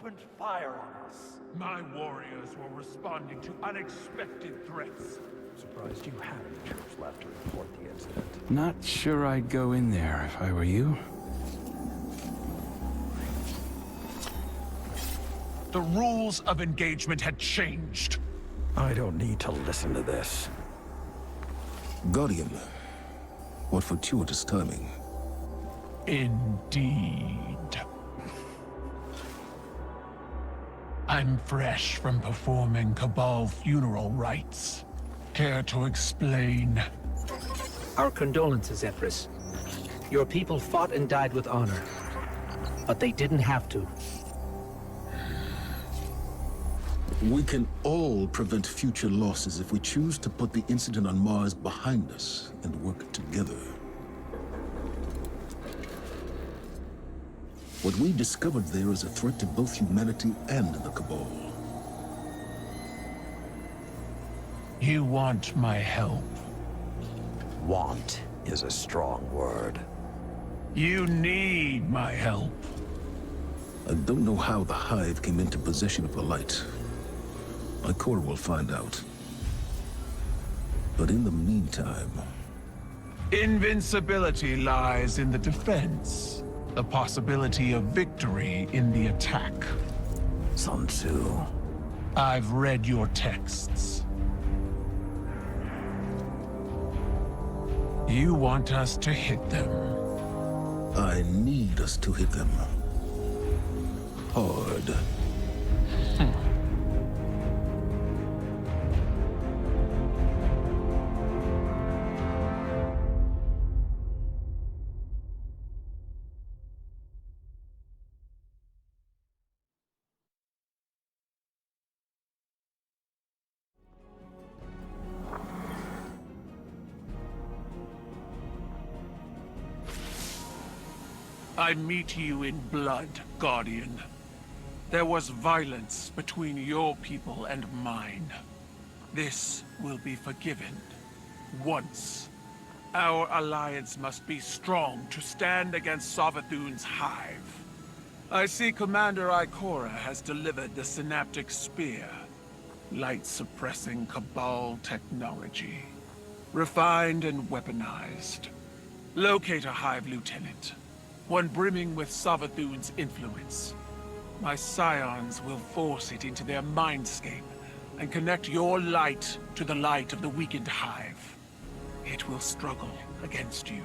opened fire on us. My warriors were responding to unexpected threats. Surprised you have any troops left to report the incident. Not sure I'd go in there if I were you. The rules of engagement had changed. I don't need to listen to this. Guardian, what fortuitous timing. Indeed. I'm fresh from performing Cabal funeral rites. Care to explain? Our condolences, Empress. Your people fought and died with honor. But they didn't have to. We can all prevent future losses if we choose to put the incident on Mars behind us and work together. What we discovered there is a threat to both humanity and the Cabal. You want my help? Want is a strong word. You need my help. I don't know how the Hive came into possession of the light. Ikora will find out. But in the meantime... Invincibility lies in the defense. The possibility of victory in the attack. Sun Tzu. I've read your texts. You want us to hit them. I need us to hit them. Hard. I meet you in blood, Guardian. There was violence between your people and mine. This will be forgiven. Once. Our alliance must be strong to stand against Savathun's Hive. I see Commander Ikora has delivered the Synaptic Spear. Light-suppressing Cabal technology. Refined and weaponized. Locate a Hive Lieutenant. One brimming with Savathun's influence. My scions will force it into their mindscape and connect your light to the light of the weakened Hive. It will struggle against you.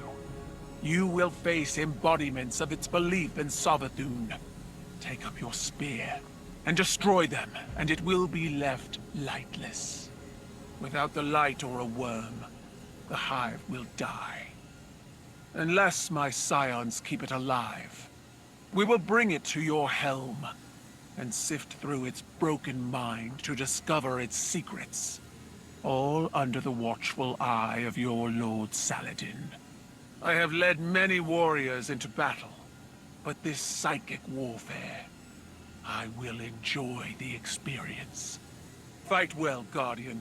You will face embodiments of its belief in Savathun. Take up your spear and destroy them, and it will be left lightless. Without the light or a worm, the Hive will die. Unless my scions keep it alive, we will bring it to your helm and sift through its broken mind to discover its secrets. All under the watchful eye of your Lord Saladin. I have led many warriors into battle, but this psychic warfare, I will enjoy the experience. Fight well, Guardian.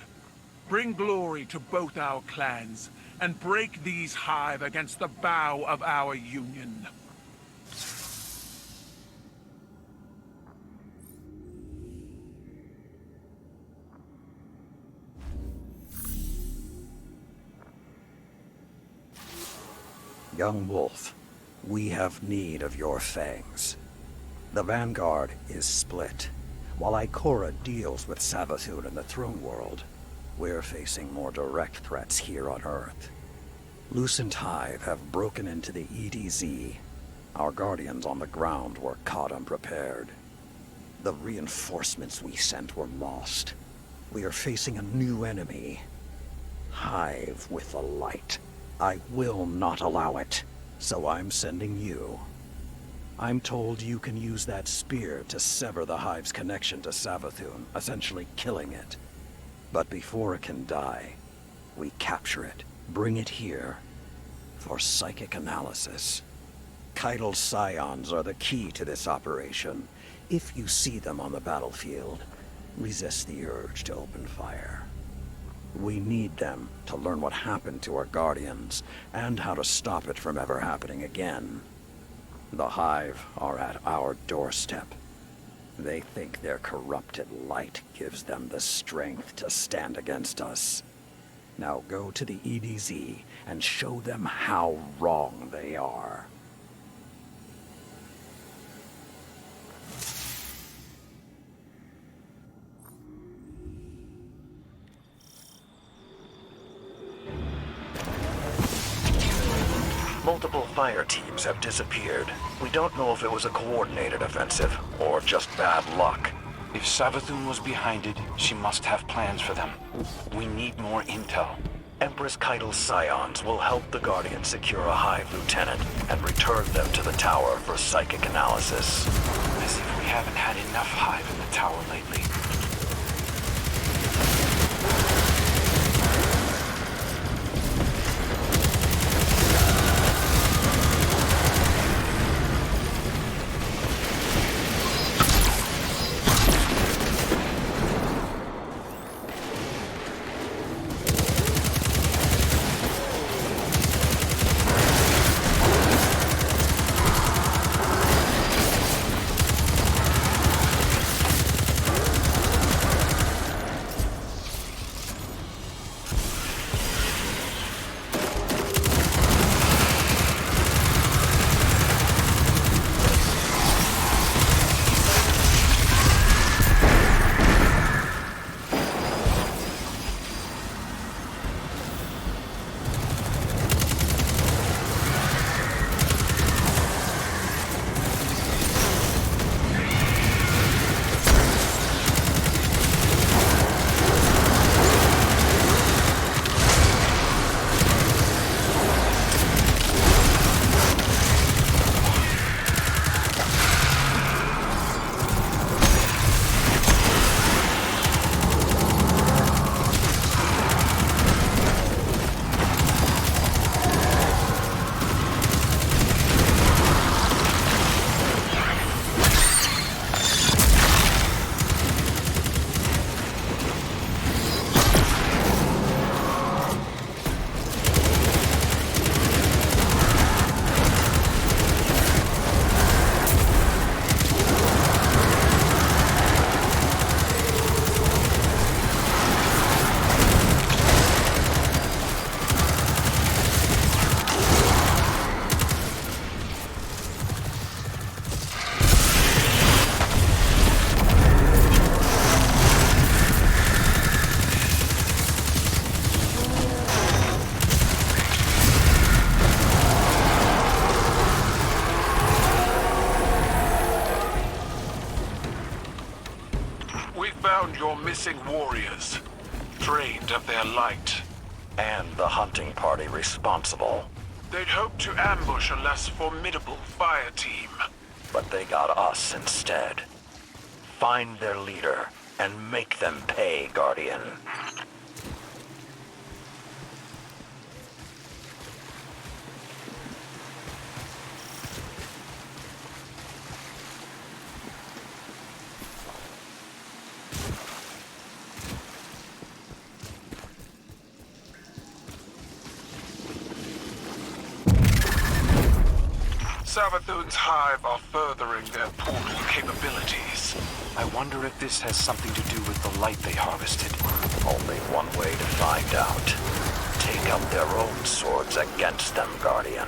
Bring glory to both our clans, and break these Hive against the bow of our union. Young Wolf, we have need of your fangs. The Vanguard is split. While Ikora deals with Savathun in the Throne World, we're facing more direct threats here on Earth. Lucent Hive have broken into the EDZ. Our guardians on the ground were caught unprepared. The reinforcements we sent were lost. We are facing a new enemy. Hive with the light. I will not allow it, so I'm sending you. I'm told you can use that spear to sever the Hive's connection to Savathun, essentially killing it. But before it can die, we capture it, bring it here, for psychic analysis. Keitel's scions are the key to this operation. If you see them on the battlefield, resist the urge to open fire. We need them to learn what happened to our guardians, and how to stop it from ever happening again. The Hive are at our doorstep. They think their corrupted light gives them the strength to stand against us. Now go to the EDZ and show them how wrong they are. Multiple fire teams have disappeared. We don't know if it was a coordinated offensive or just bad luck. If Savathun was behind it, she must have plans for them. We need more intel. Empress Keitel's scions will help the Guardians secure a Hive lieutenant and return them to the tower for psychic analysis. As if we haven't had enough Hive in the tower lately. Your missing warriors, drained of their light. And the hunting party responsible. They'd hoped to ambush a less formidable fire team. But they got us instead. Find their leader and make them pay, Guardian. Savathun's Hive are furthering their portal capabilities. I wonder if this has something to do with the light they harvested. Only one way to find out. Take up their own swords against them, Guardian.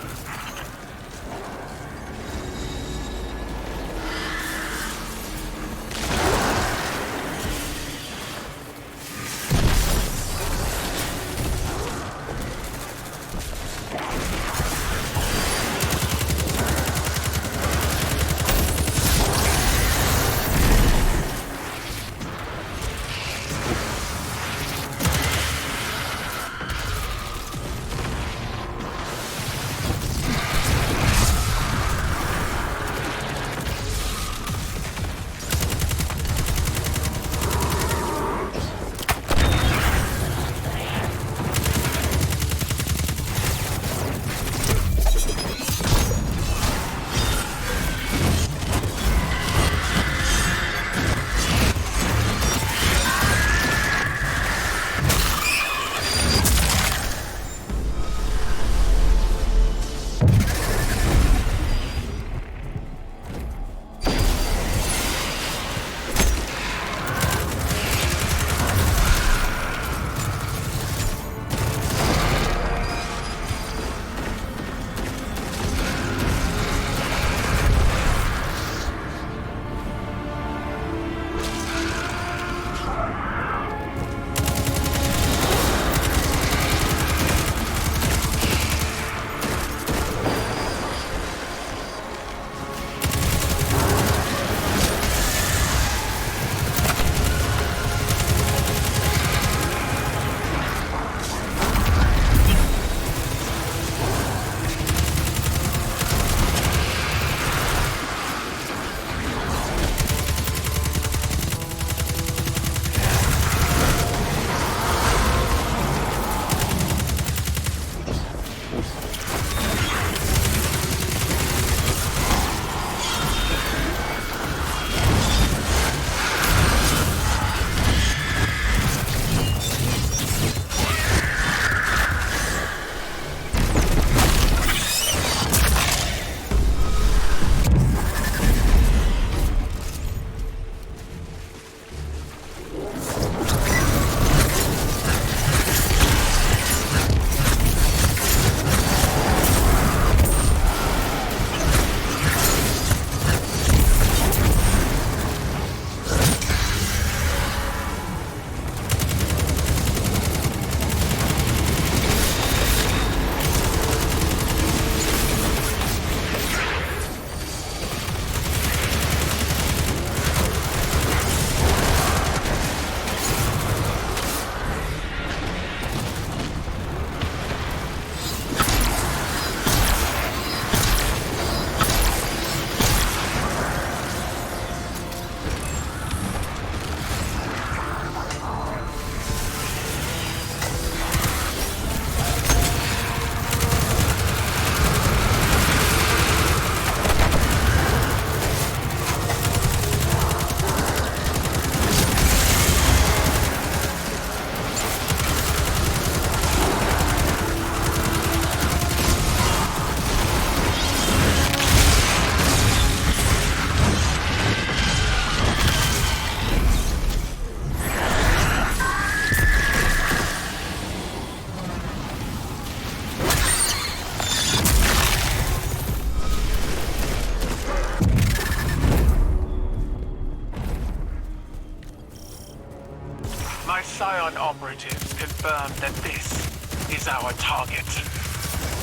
My Scion operatives confirmed that this is our target.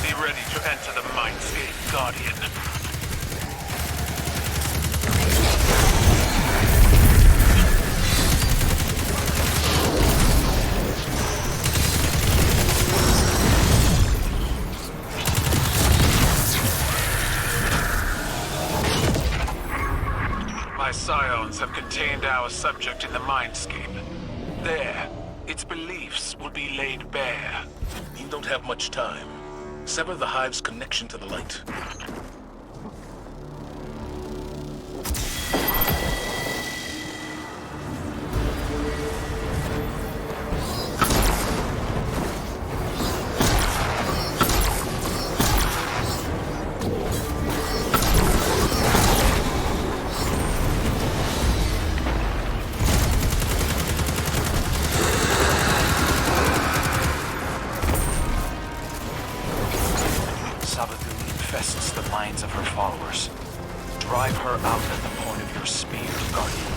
Be ready to enter the Mindscape, Guardian. My Scions have contained our subject in the Mindscape. There, its beliefs will be laid bare. You don't have much time. Sever the Hive's connection to the light. Infests the minds of her followers. Drive her out at the point of your spear, Guardian.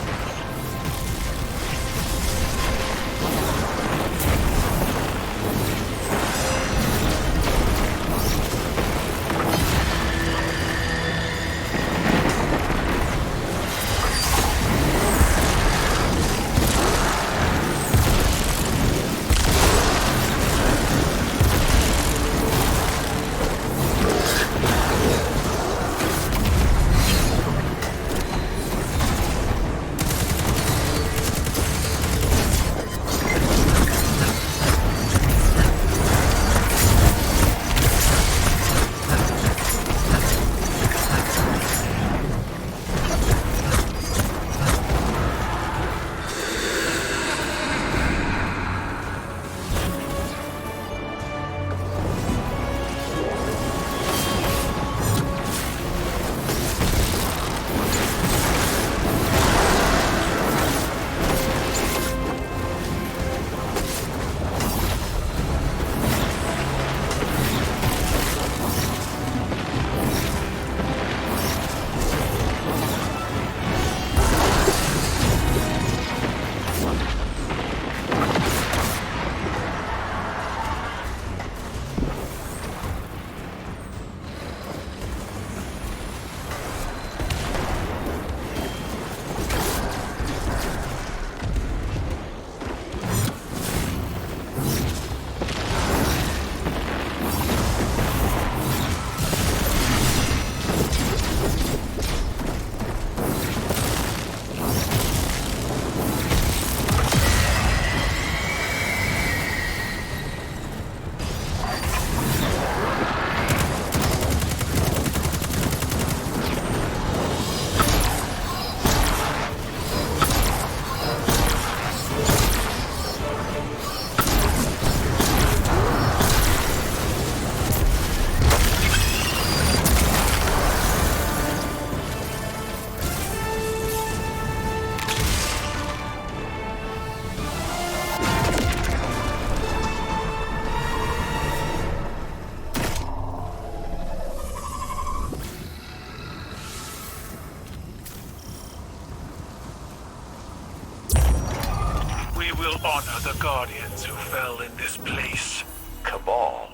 Honor the Guardians who fell in this place. Cabal.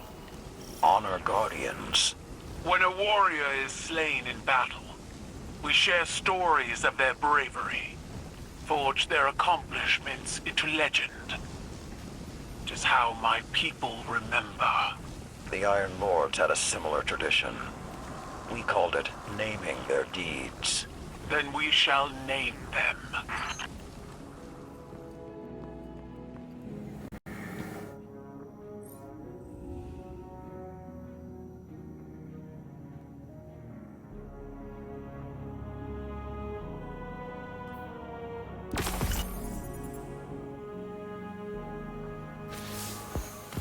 Honor Guardians. When a warrior is slain in battle, we share stories of their bravery, forge their accomplishments into legend. It is how my people remember. The Iron Lords had a similar tradition. We called it naming their deeds. Then we shall name them.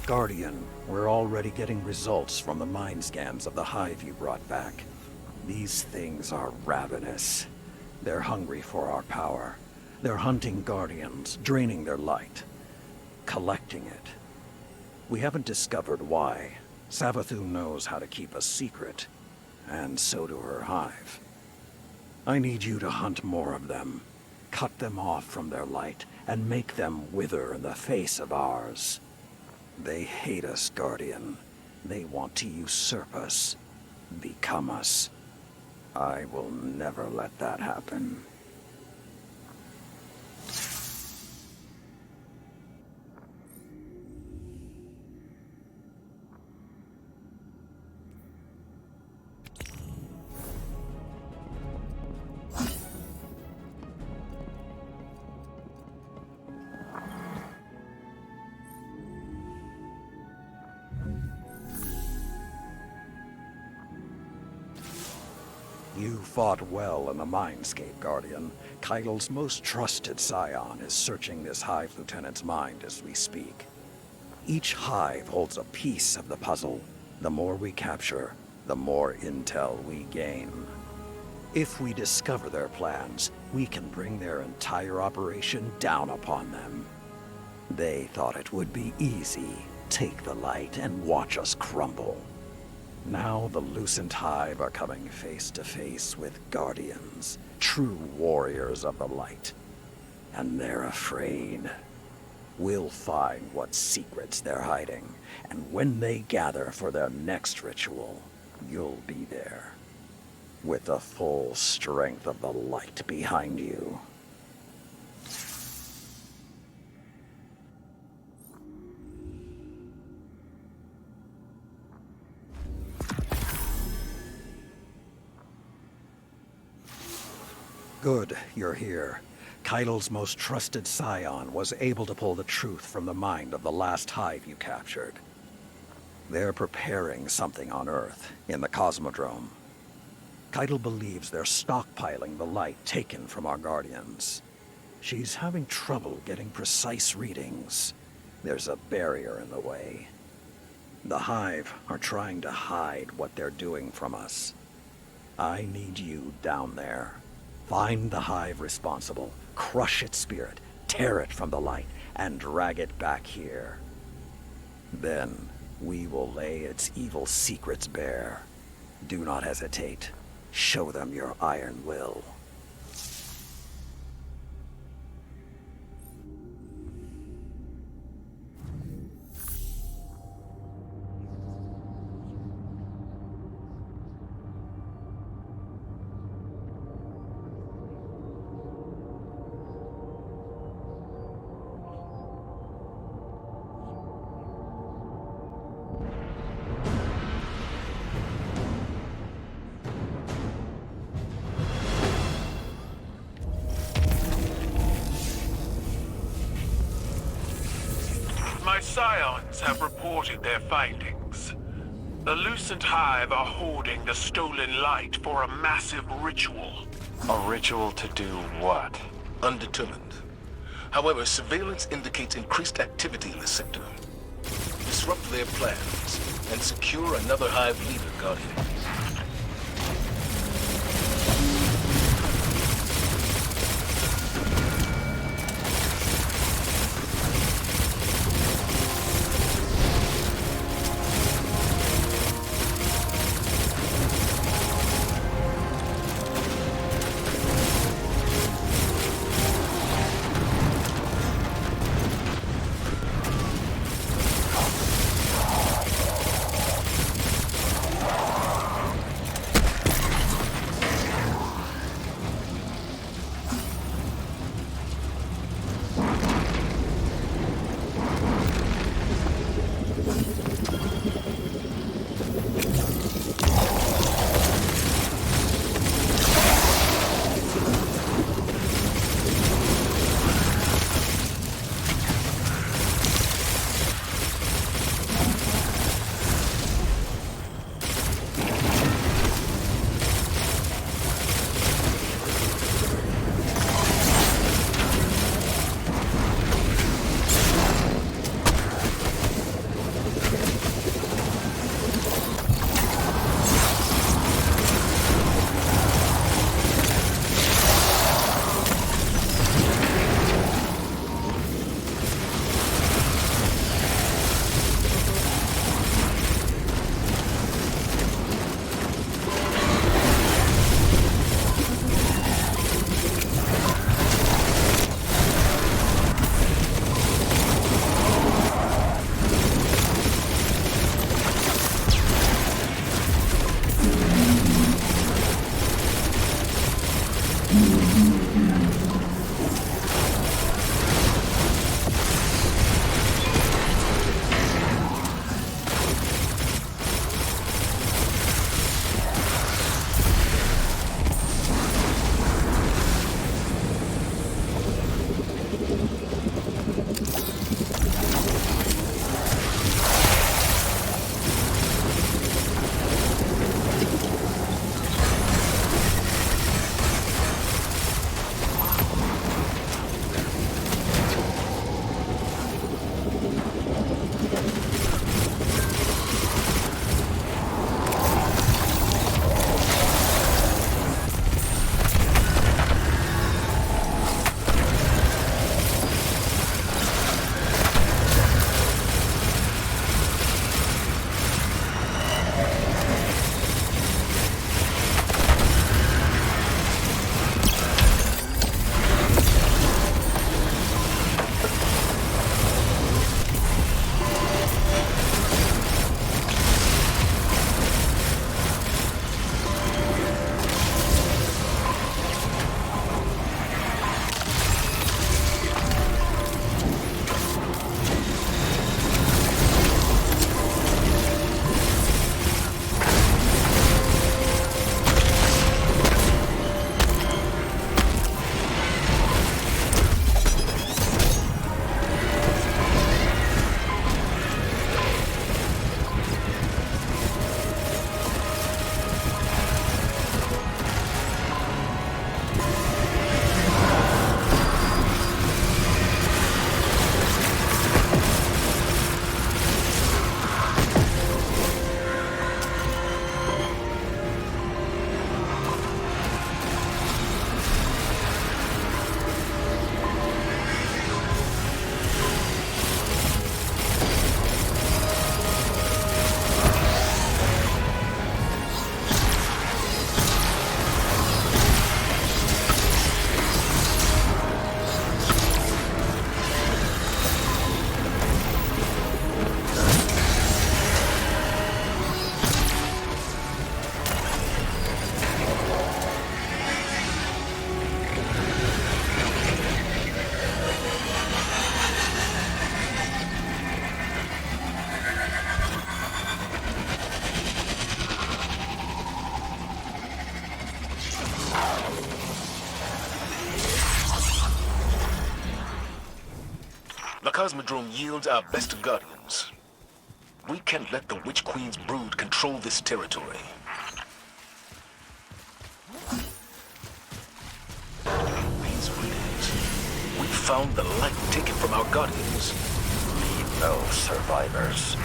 Guardian, we're already getting results from the mind scans of the Hive you brought back. These things are ravenous. They're hungry for our power. They're hunting Guardians, draining their light, collecting it. We haven't discovered why. Savathûn knows how to keep a secret, and so do her Hive. I need you to hunt more of them, cut them off from their light, and make them wither in the face of ours. They hate us, Guardian. They want to usurp us, become us. I will never let that happen. You fought well in the Mindscape, Guardian. Keitel's most trusted scion is searching this Hive Lieutenant's mind as we speak. Each Hive holds a piece of the puzzle. The more we capture, the more intel we gain. If we discover their plans, we can bring their entire operation down upon them. They thought it would be easy. Take the light and watch us crumble. Now the Lucent Hive are coming face to face with Guardians, true warriors of the light. And they're afraid. We'll find what secrets they're hiding, and when they gather for their next ritual, you'll be there. With the full strength of the light behind you. Good, you're here. Keitel's most trusted scion was able to pull the truth from the mind of the last Hive you captured. They're preparing something on Earth, in the Cosmodrome. Keitel believes they're stockpiling the light taken from our Guardians. She's having trouble getting precise readings. There's a barrier in the way. The Hive are trying to hide what they're doing from us. I need you down there. Find the Hive responsible, crush its spirit, tear it from the light, and drag it back here. Then, we will lay its evil secrets bare. Do not hesitate. Show them your iron will. My scions have reported their findings. The Lucent Hive are hoarding the stolen light for a massive ritual. A ritual to do what? Undetermined. However, surveillance indicates increased activity in the sector. Disrupt their plans and secure another Hive leader, Guardian. The Cosmodrome yields our best guardians. We can't let the Witch Queen's brood control this territory. These readings. We found the light taken from our guardians. Leave no survivors.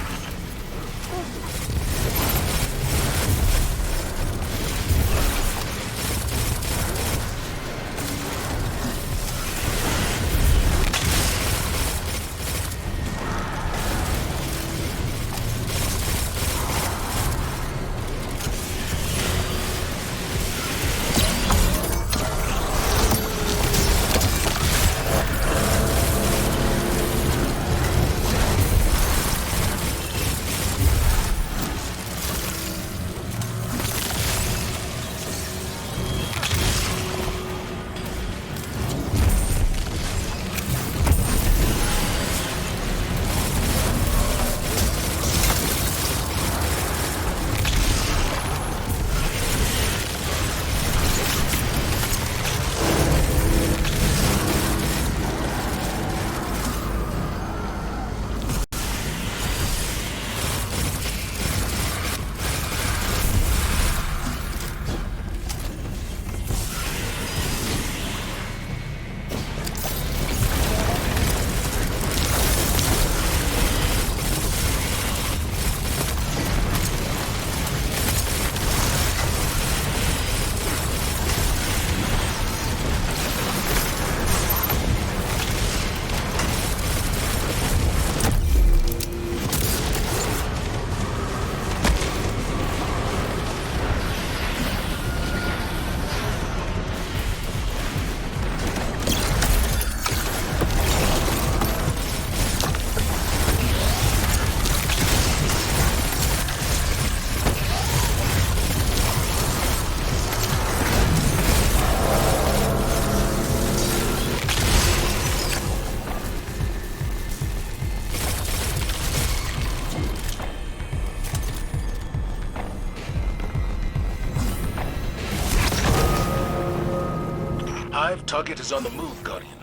Hive target is on the move, Guardian.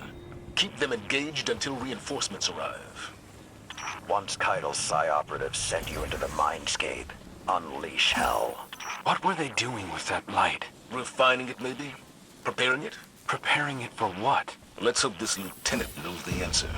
Keep them engaged until reinforcements arrive. Once Kaido's Psi operatives send you into the mindscape, unleash hell. What were they doing with that light? Refining it, maybe? Preparing it? Preparing it for what? Let's hope this lieutenant knows the answer.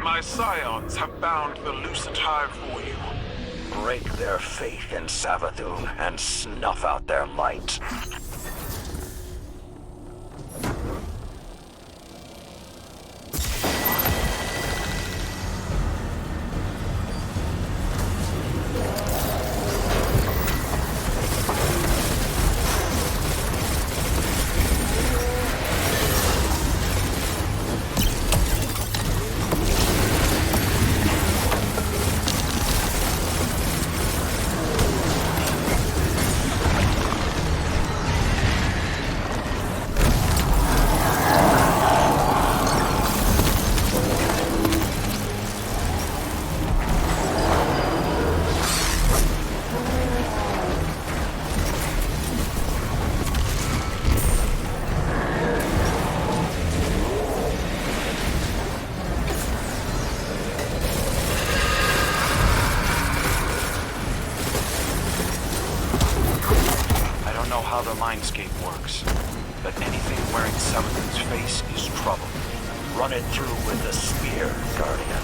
My scions have bound the Lucent Hive for you. Break their faith in Savathun and snuff out their light. How the mindscape works, but anything wearing Savathun's face is trouble. Run it through with the spear, Guardian.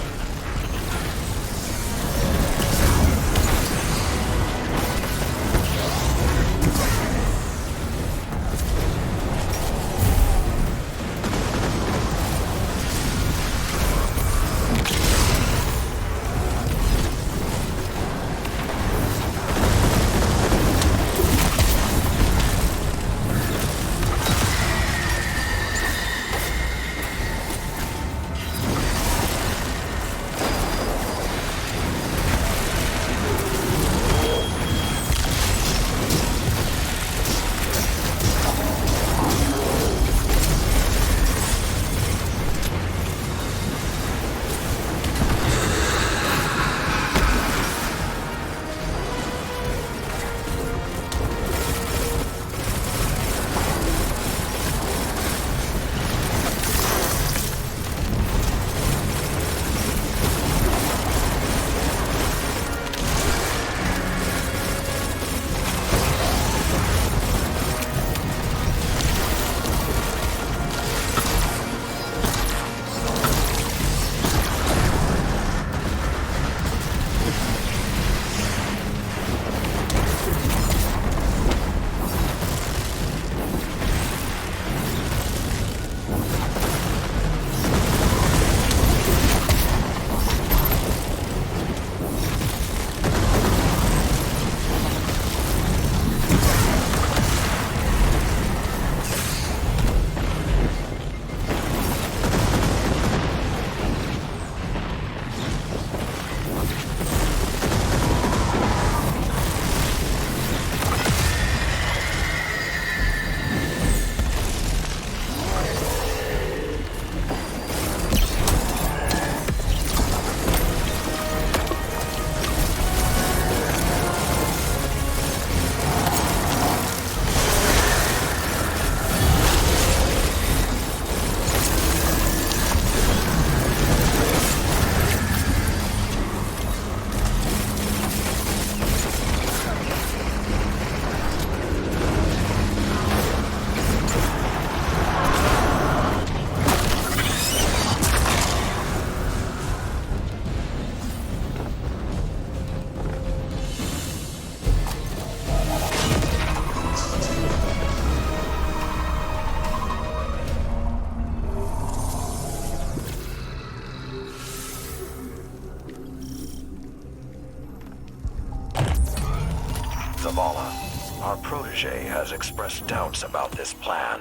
protege has expressed doubts about this plan.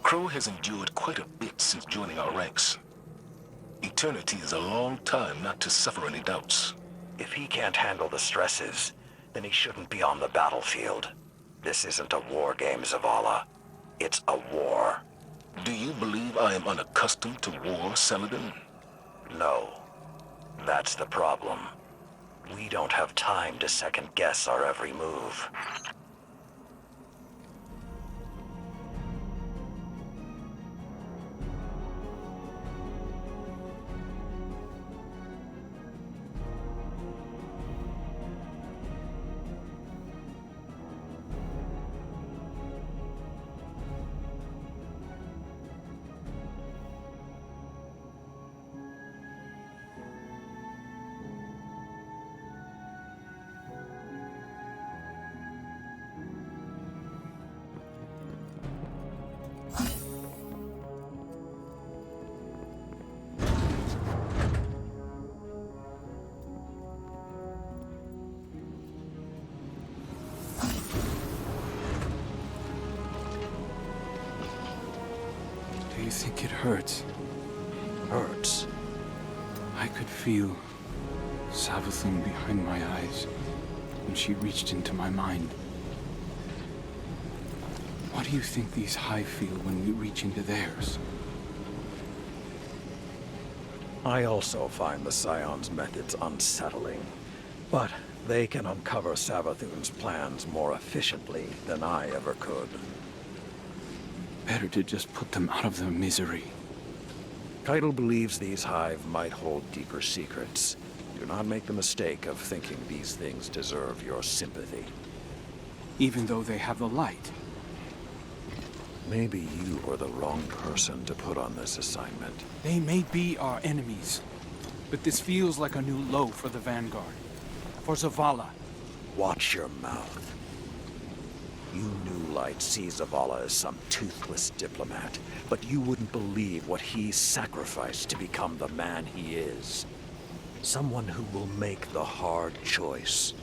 Crow has endured quite a bit since joining our ranks. Eternity is a long time not to suffer any doubts. If he can't handle the stresses, then he shouldn't be on the battlefield. This isn't a war game, Zavala. It's a war. Do you believe I am unaccustomed to war, Saladin? No. That's the problem. We don't have time to second-guess our every move. Do you think it hurts? Hurts? I could feel Savathun behind my eyes when she reached into my mind. What do you think these Hive feel when we reach into theirs? I also find the Scion's methods unsettling, but they can uncover Savathun's plans more efficiently than I ever could. Better to just put them out of their misery. Keitel believes these Hive might hold deeper secrets. Do not make the mistake of thinking these things deserve your sympathy. Even though they have the light. Maybe you are the wrong person to put on this assignment. They may be our enemies, but this feels like a new low for the Vanguard. For Zavala. Watch your mouth. You New Light see Zavala as some toothless diplomat, but you wouldn't believe what he sacrificed to become the man he is. Someone who will make the hard choice,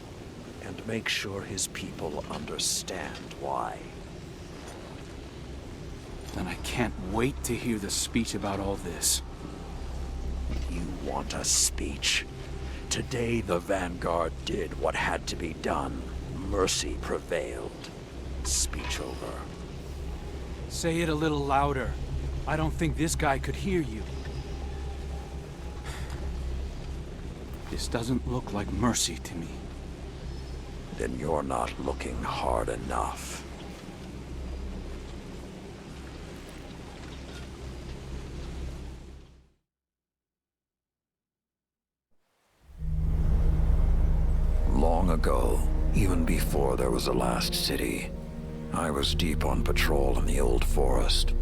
and make sure his people understand why. Then I can't wait to hear the speech about all this. You want a speech? Today the Vanguard did what had to be done. Mercy prevailed. Speech over. Say it a little louder. I don't think this guy could hear you. This doesn't look like mercy to me. Then you're not looking hard enough. Long ago, even before there was a last city, I was deep on patrol in the old forest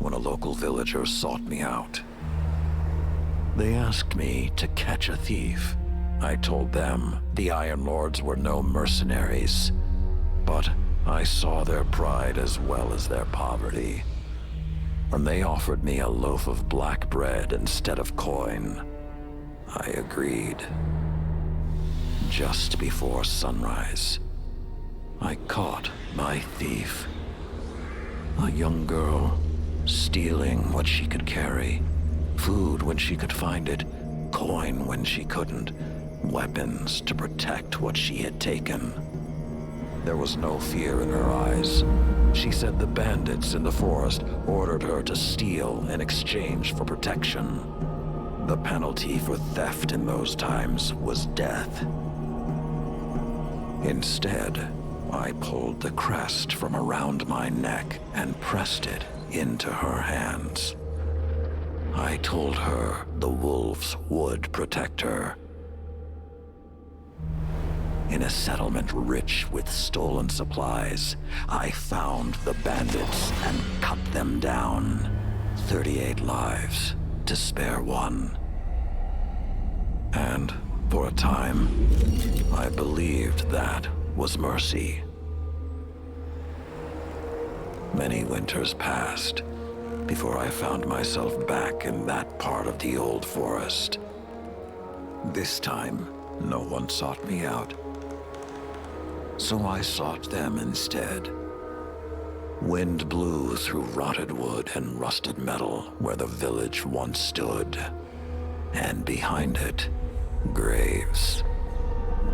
when a local villager sought me out. They asked me to catch a thief. I told them the Iron Lords were no mercenaries, but I saw their pride as well as their poverty. When they offered me a loaf of black bread instead of coin, I agreed. Just before sunrise, I caught my thief. A young girl, stealing what she could carry. Food when she could find it, coin when she couldn't, weapons to protect what she had taken. There was no fear in her eyes. She said the bandits in the forest ordered her to steal in exchange for protection. The penalty for theft in those times was death. Instead, I pulled the crest from around my neck and pressed it into her hands. I told her the wolves would protect her. In a settlement rich with stolen supplies, I found the bandits and cut them down. 38 lives to spare one. And for a time, I believed that was mercy. Many winters passed before I found myself back in that part of the old forest. This time, no one sought me out. so I sought them instead. Wind blew through rotted wood and rusted metal where the village once stood, and behind it, graves,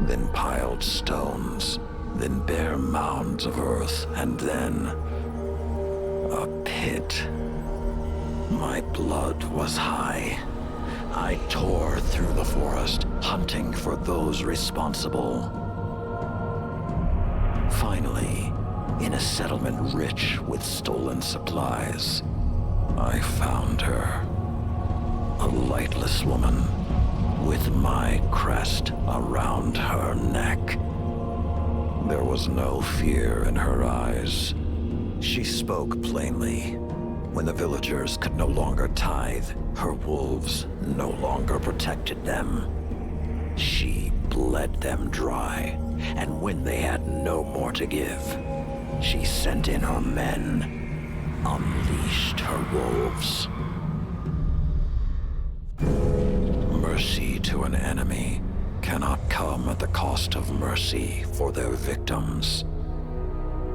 then piled stones, then bare mounds of earth, and then a pit. My blood was high. I tore through the forest, hunting for those responsible. Finally, in a settlement rich with stolen supplies, I found her. A lightless woman, with my crest around her neck. There was no fear in her eyes. She spoke plainly. When the villagers could no longer tithe, her wolves no longer protected them. She bled them dry, and when they had no more to give, she sent in her men, unleashed her wolves. Mercy to an enemy cannot come at the cost of mercy for their victims.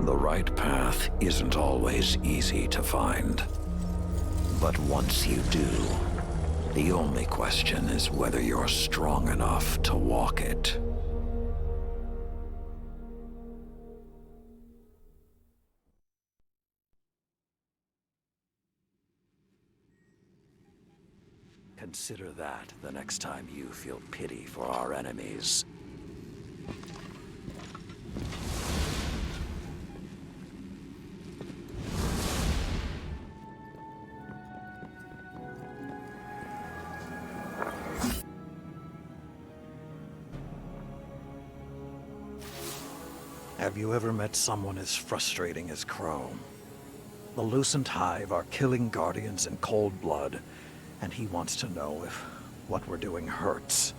The right path isn't always easy to find. But once you do, the only question is whether you're strong enough to walk it. Consider that the next time you feel pity for our enemies. Have you ever met someone as frustrating as Crow? The Lucent Hive are killing Guardians in cold blood, and he wants to know if what we're doing hurts.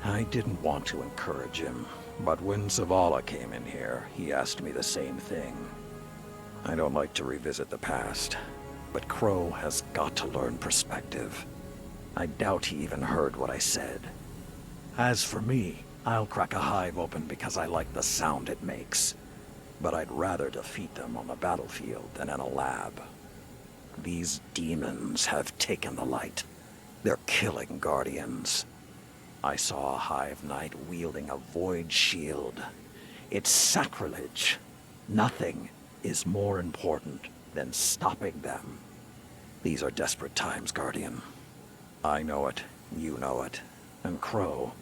I didn't want to encourage him, but when Zavala came in here, he asked me the same thing. I don't like to revisit the past, but Crow has got to learn perspective. I doubt he even heard what I said. As for me, I'll crack a hive open because I like the sound it makes. But I'd rather defeat them on the battlefield than in a lab. These demons have taken the light. They're killing Guardians. I saw a Hive Knight wielding a void shield. It's sacrilege. Nothing is more important than stopping them. These are desperate times, Guardian. I know it, you know it, and Crow.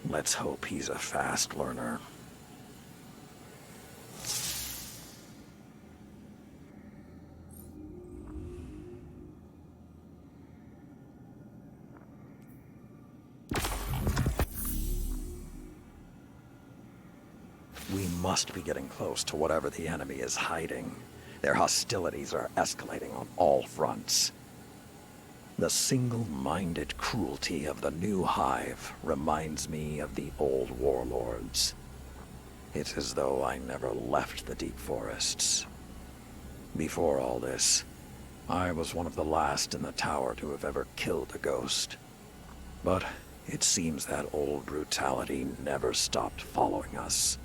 Let's hope he's a fast learner. We must be getting close to whatever the enemy is hiding. Their hostilities are escalating on all fronts. The single-minded cruelty of the new hive reminds me of the old warlords. It's as though I never left the deep forests. Before all this, I was one of the last in the tower to have ever killed a ghost. But it seems that old brutality never stopped following us.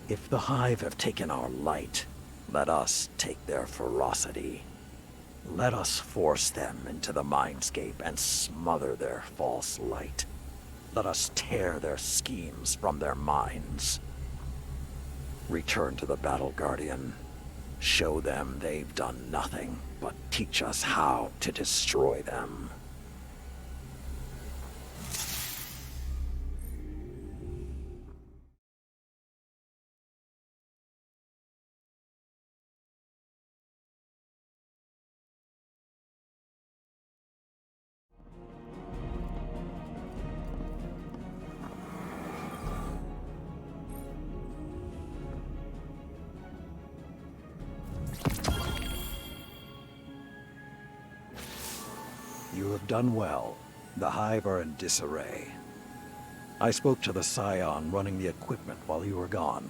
If the hive have taken our light, let us take their ferocity. Let us force them into the mindscape and smother their false light. Let us tear their schemes from their minds. Return to the battle, Guardian. Show them they've done nothing but teach us how to destroy them. You have done well. The Hive are in disarray. I spoke to the Scion running the equipment while you were gone,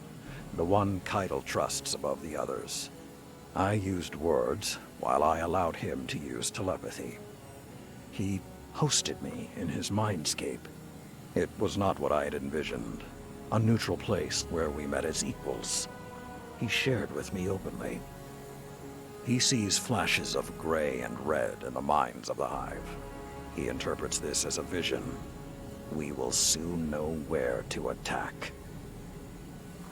the one Keitel trusts above the others. I used words, while I allowed him to use telepathy. He hosted me in his mindscape. It was not what I had envisioned, A neutral place where we met as equals. He shared with me openly. He sees flashes of gray and red in the minds of the Hive. He interprets this as a vision. We will soon know where to attack.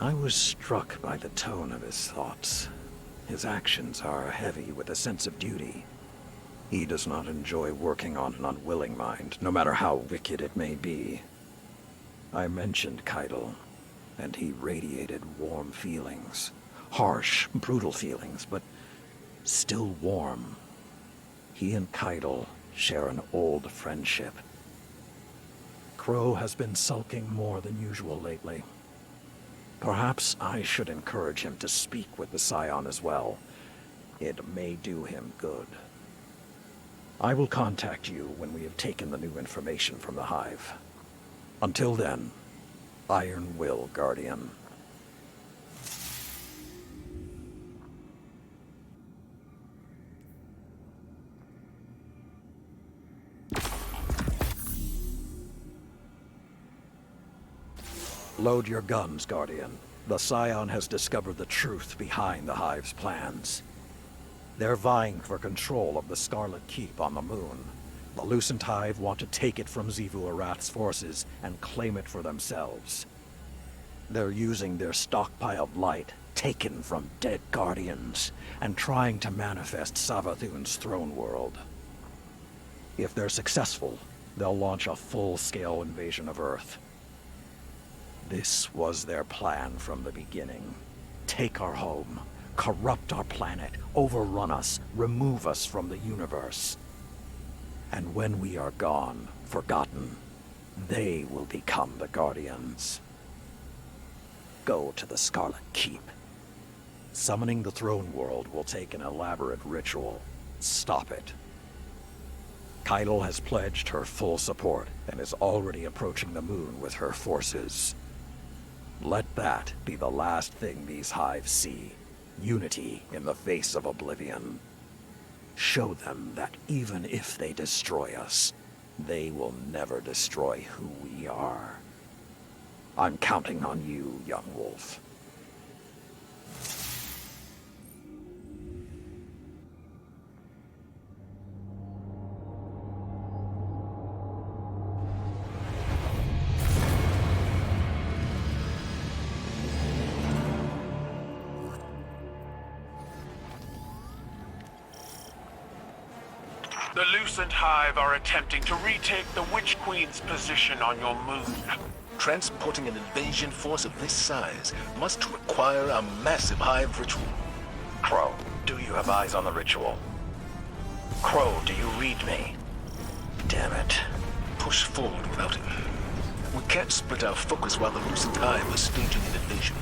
I was struck by the tone of his thoughts. His actions are heavy with a sense of duty. He does not enjoy working on an unwilling mind, no matter how wicked it may be. I mentioned Keitel, and he radiated warm feelings. Harsh, brutal feelings, but still warm. He and Keitel share an old friendship. Crow has been sulking more than usual lately. Perhaps I should encourage him to speak with the Scion as well. It may do him good. I will contact you when we have taken the new information from the Hive. Until then, Iron Will, Guardian. Load your guns, Guardian. The Scion has discovered the truth behind the Hive's plans. They're vying for control of the Scarlet Keep on the moon. The Lucent Hive want to take it from Xivu Arath's forces and claim it for themselves. They're using their stockpiled light, taken from dead Guardians, and trying to manifest Savathun's throne world. If they're successful, they'll launch a full-scale invasion of Earth. This was their plan from the beginning. Take our home, corrupt our planet, overrun us, remove us from the universe. And when we are gone, forgotten, they will become the Guardians. Go to the Scarlet Keep. Summoning the throne world will take an elaborate ritual. Stop it. Keitel has pledged her full support and is already approaching the moon with her forces. Let that be the last thing these Hives see. Unity in the face of oblivion. Show them that even if they destroy us, they will never destroy who we are. I'm counting on you, young wolf. The Lucent Hive are attempting to retake the Witch Queen's position on your moon. Transporting an invasion force of this size must require a massive Hive ritual. Crow, do you have eyes on the ritual? Crow, do you read me? Damn it. Push forward without him. We can't split our focus while the Lucent Hive is staging an invasion.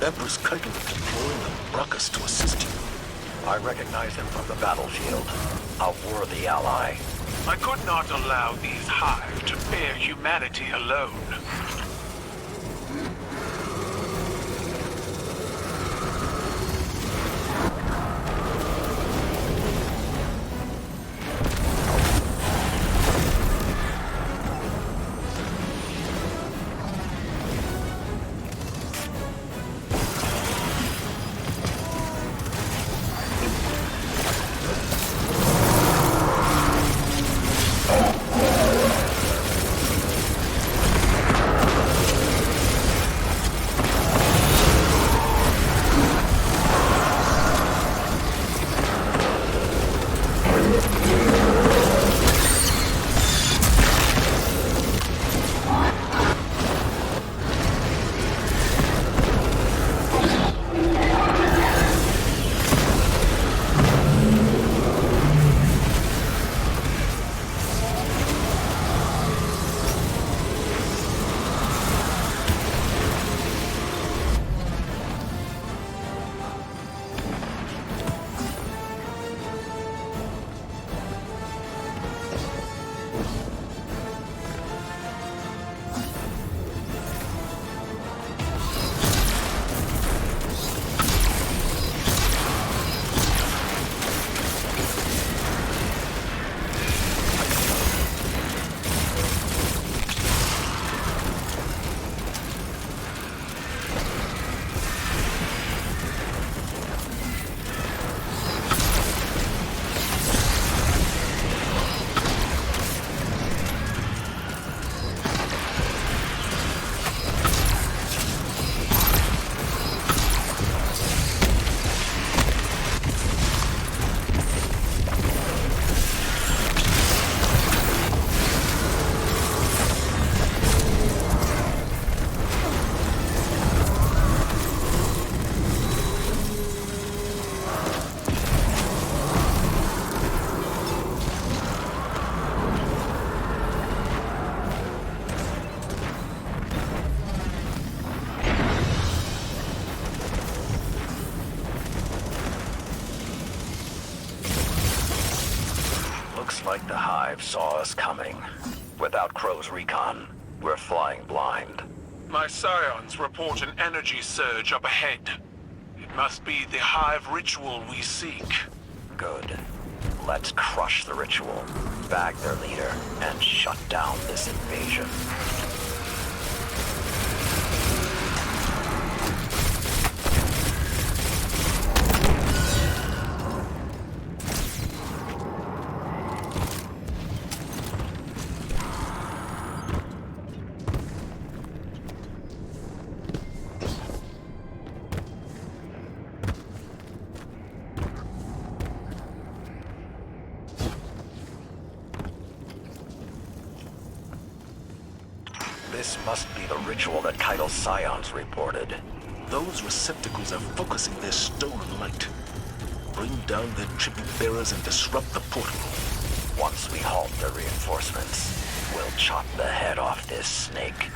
Empress Keitel is deploying the Bracchus to assist you. I recognize him from the battlefield. A worthy ally. I could not allow these Hive to bear humanity alone. like the Hive saw us coming. Without Crow's recon, we're flying blind. My scions report an energy surge up ahead. It must be the Hive ritual we seek. Good. Let's crush the ritual, bag their leader, and shut down this invasion. This must be the ritual that Keitel's scions reported. Those receptacles are focusing their stolen light. Bring down their tribute bearers and disrupt the portal. Once we halt their reinforcements, we'll chop the head off this snake.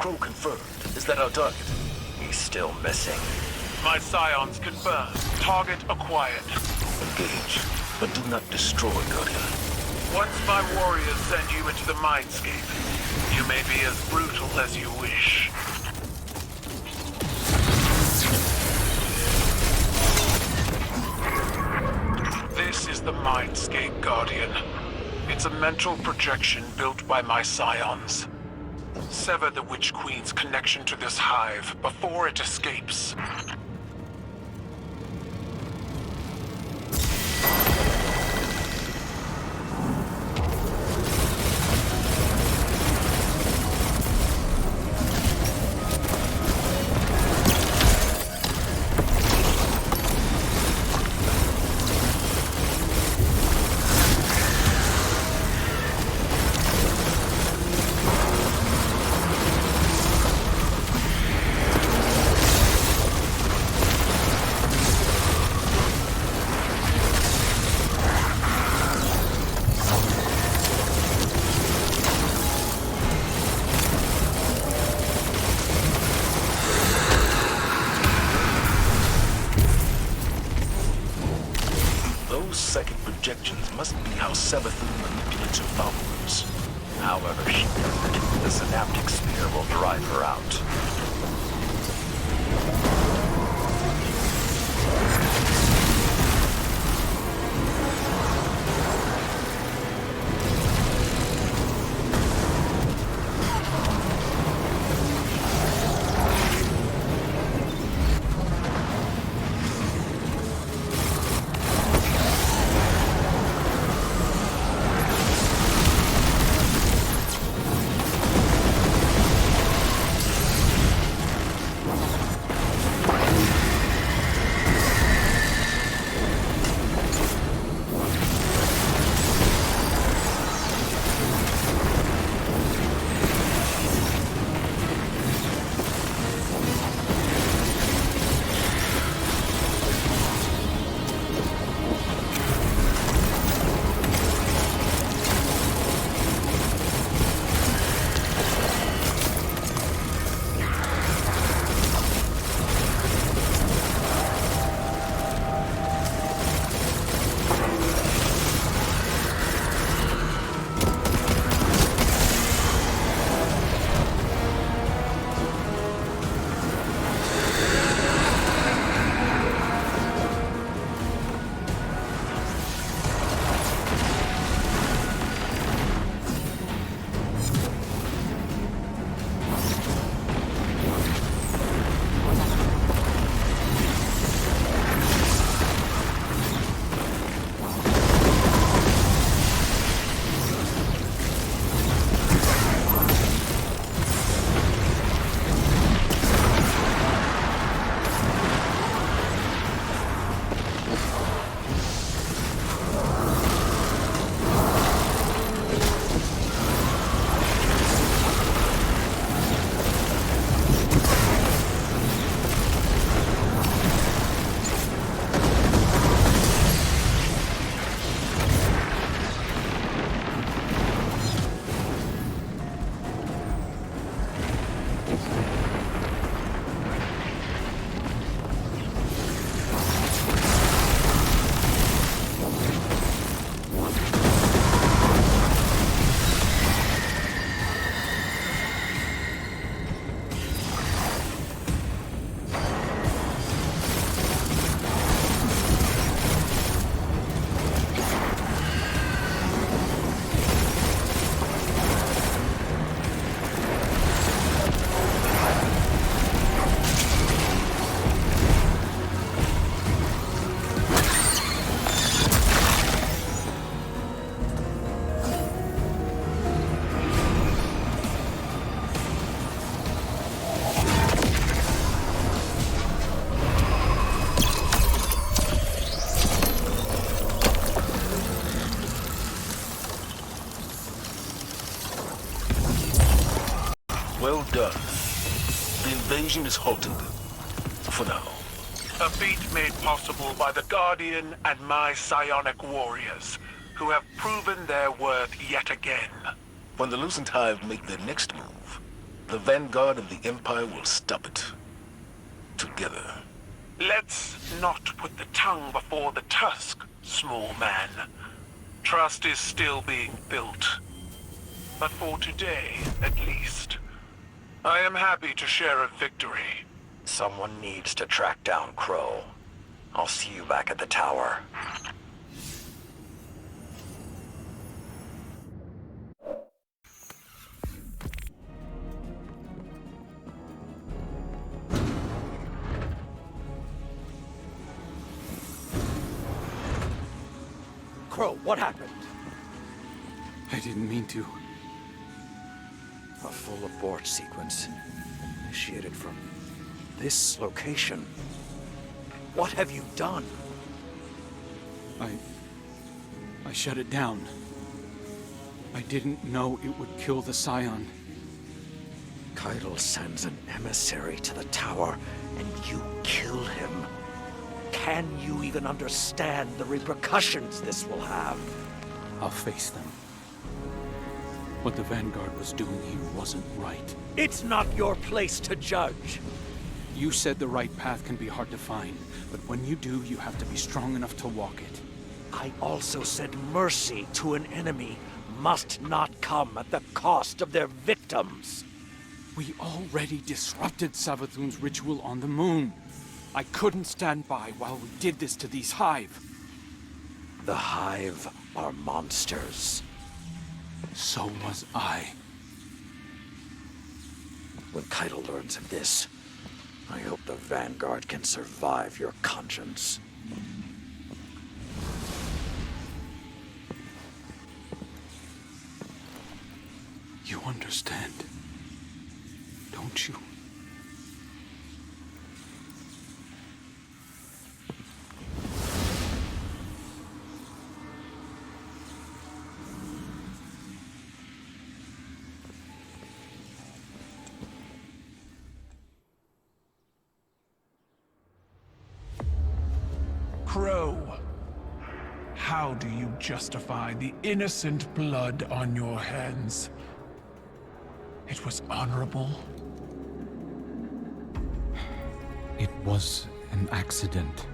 Crow confirmed. Is that our target? He's still missing. My scions confirmed. Target acquired. Engage, but do not destroy, Guardian. Once my warriors send you into the mindscape, you may be as brutal as you wish. This is the mindscape, Guardian. It's a mental projection built by my scions. Sever the Witch Queen's connection to this hive before it escapes. Second projections must be how Savathun manipulates her followers. However she does it, the synaptic sphere will drive her out. Well done. The invasion is halted. For now. A feat made possible by the Guardian and my psionic warriors, who have proven their worth yet again. When the Lucent Hive make their next move, The Vanguard and the Empire will stop it. Together. Let's not put the tongue before the tusk, small man. Trust is still being built. But for today, at least, I am happy to share a victory. Someone needs to track down Crow. I'll see you back at the tower. Crow, what happened? I didn't mean to. A full abort sequence initiated from this location. What have you done? I shut it down. I didn't know it would kill the Scion. Keitel sends an emissary to the tower, and you kill him. Can you even understand the repercussions this will have? I'll face them. What the Vanguard was doing here wasn't right. It's not your place to judge. You said the right path can be hard to find, but when you do, you have to be strong enough to walk it. I also said mercy to an enemy must not come at the cost of their victims. We already disrupted Savathun's ritual on the moon. I couldn't stand by while we did this to these Hive. The Hive are monsters. So was I. When Keitel learns of this, I hope the Vanguard can survive your conscience. You understand, don't you? Crow, how do you justify the innocent blood on your hands? It was honorable. It was an accident.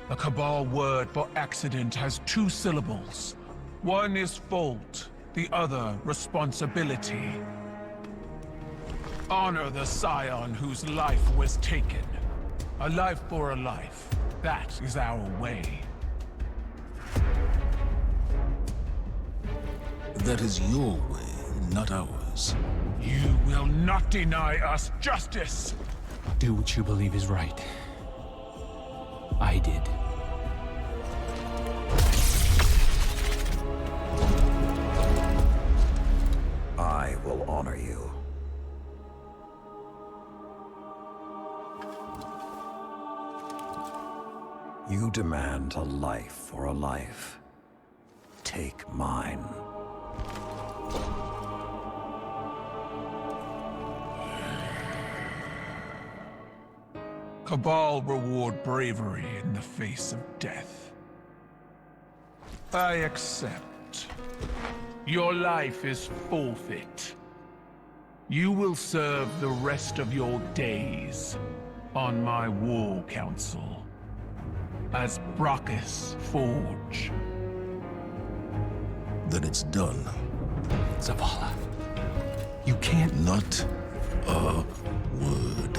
The Cabal word for accident has two syllables. One is fault, the other responsibility. Honor the Scion whose life was taken. A life for a life. That is our way. That is your way, not ours. You will not deny us justice! Do what you believe is right. I did. I will honor you. You demand a life for a life. Take mine. Cabal reward bravery in the face of death. I accept. Your life is forfeit. You will serve the rest of your days on my war council as Brachus Forge. Then it's done. Zavala, you can't... Not a word.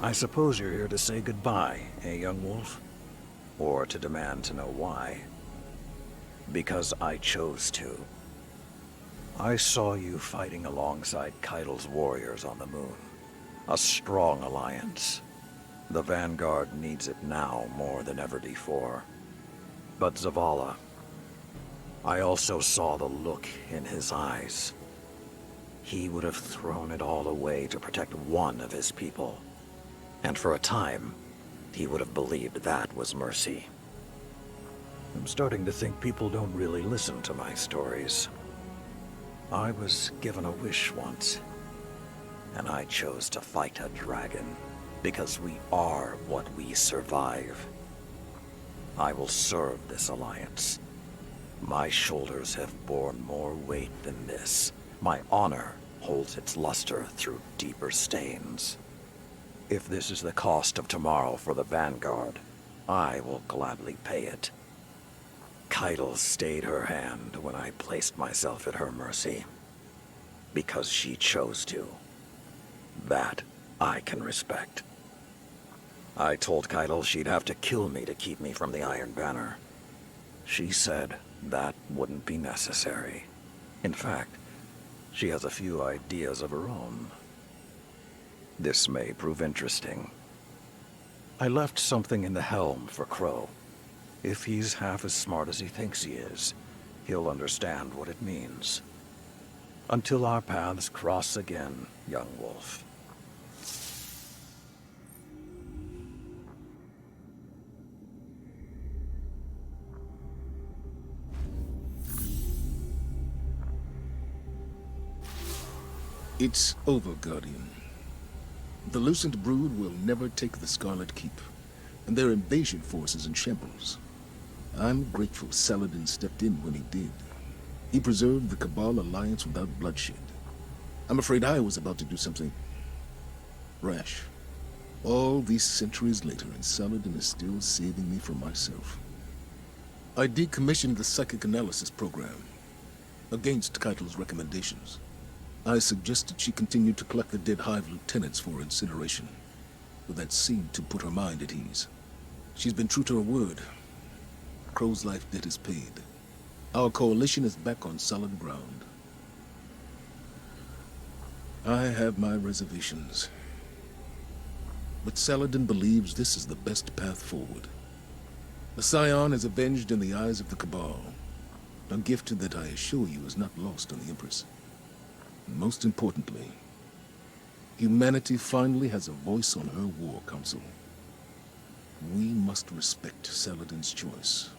I suppose you're here to say goodbye, eh, young wolf? Or to demand to know why. Because I chose to. I saw you fighting alongside Keitel's warriors on the moon. A strong alliance. The Vanguard needs it now more than ever before. But Zavala, I also saw the look in his eyes. He would have thrown it all away to protect one of his people. And for a time, he would have believed that was mercy. I'm starting to think people don't really listen to my stories. I was given a wish once, and I chose to fight a dragon, because we are what we survive. I will serve this alliance. My shoulders have borne more weight than this. My honor holds its luster through deeper stains. If this is the cost of tomorrow for the Vanguard, I will gladly pay it. Keitel stayed her hand when I placed myself at her mercy, because she chose to. That I can respect. I told Keitel she'd have to kill me to keep me from the Iron Banner. She said that wouldn't be necessary. In fact, she has a few ideas of her own. This may prove interesting. I left something in the helm for Crow. If he's half as smart as he thinks he is, he'll understand what it means. Until our paths cross again, young wolf. It's over, Guardian. The Lucent Brood will never take the Scarlet Keep, and their invasion force is in shambles. I'm grateful Saladin stepped in when he did. He preserved the Cabal alliance without bloodshed. I'm afraid I was about to do something rash. All these centuries later, and Saladin is still saving me from myself. I decommissioned the psychic analysis program, against Keitel's recommendations. I suggested she continue to collect the dead Hive lieutenants for incineration, but that seemed to put her mind at ease. She's been true to her word. Crow's life debt is paid. Our coalition is back on solid ground. I have my reservations, but Saladin believes this is the best path forward. The Scion is avenged in the eyes of the Cabal, a gift that I assure you is not lost on the Empress. Most importantly, humanity finally has a voice on her war council. We must respect Saladin's choice.